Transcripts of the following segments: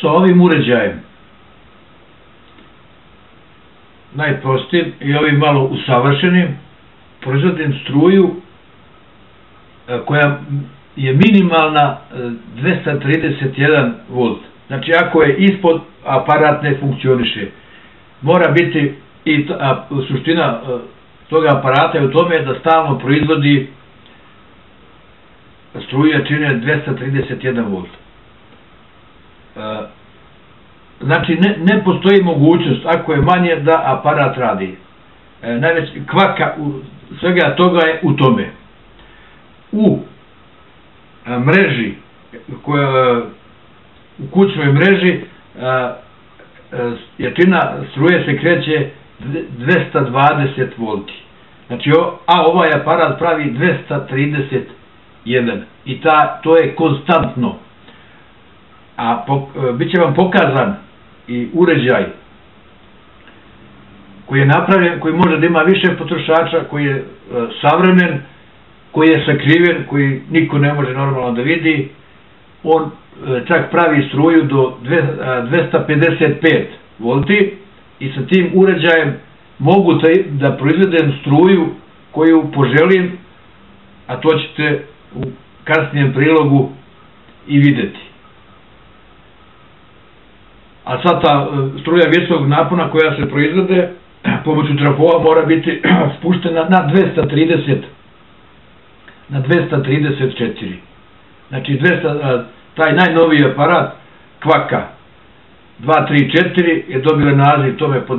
sa ovim uređajem, najprostijim i ovim malo usavršenim, proizvodim struju koja je minimalna 231 volt. Znači, ako je ispod, aparat ne funkcioniše. Mora biti, i suština toga aparata je u tome da stalno proizvodi struju jačine 231 volt. Znači, ne postoji mogućnost, ako je manje, da aparat radi. Najveća kvaka svega toga je u tome. U mreži, u kućnoj mreži, jačina struje se kreće 220 volti. Znači, a ovaj aparat pravi 231. I to je konstantno. A bit će vam pokazan i uređaj koji je napravljen, koji može da ima više potrošača, koji je savremen, koji je sakriven, koji niko ne može normalno da vidi. On čak pravi struju do 255 volti i sa tim uređajem mogu da proizvedem struju koju poželim, a to ćete u kasnijem prilogu i videti. A sad ta struja visokog napona koja se proizvede pomoću trafova mora biti spuštena na 234. Znači, taj najnoviji aparat kvaka 234 je dobila naziv tome po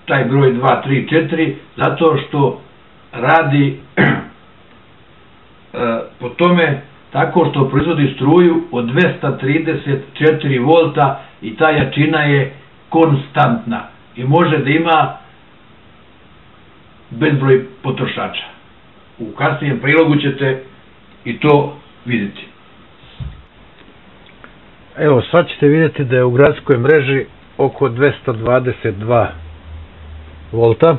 taj broj 234 zato što radi po tome tako što proizvodi struju od 234 volta i ta jačina je konstantna i može da ima bezbroj potrošača. U kasnijem prilogu ćete i to vidjeti. Evo, sad ćete vidjeti da je u gradskoj mreži oko 222 volta.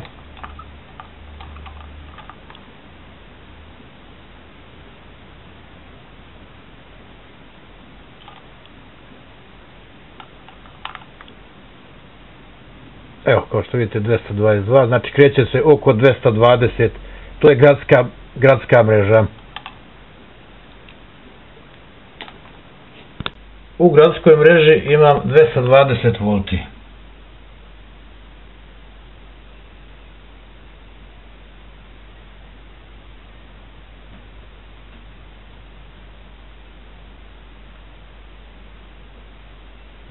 Evo, kao što vidite, 222, znači kreće se oko 220, to je gradska mreža. U gradskoj mreži imam 220 volti.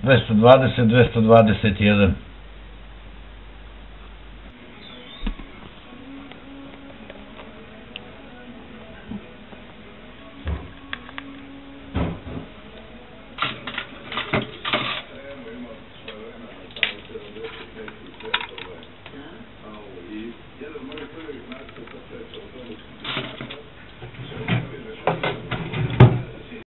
...220, 221.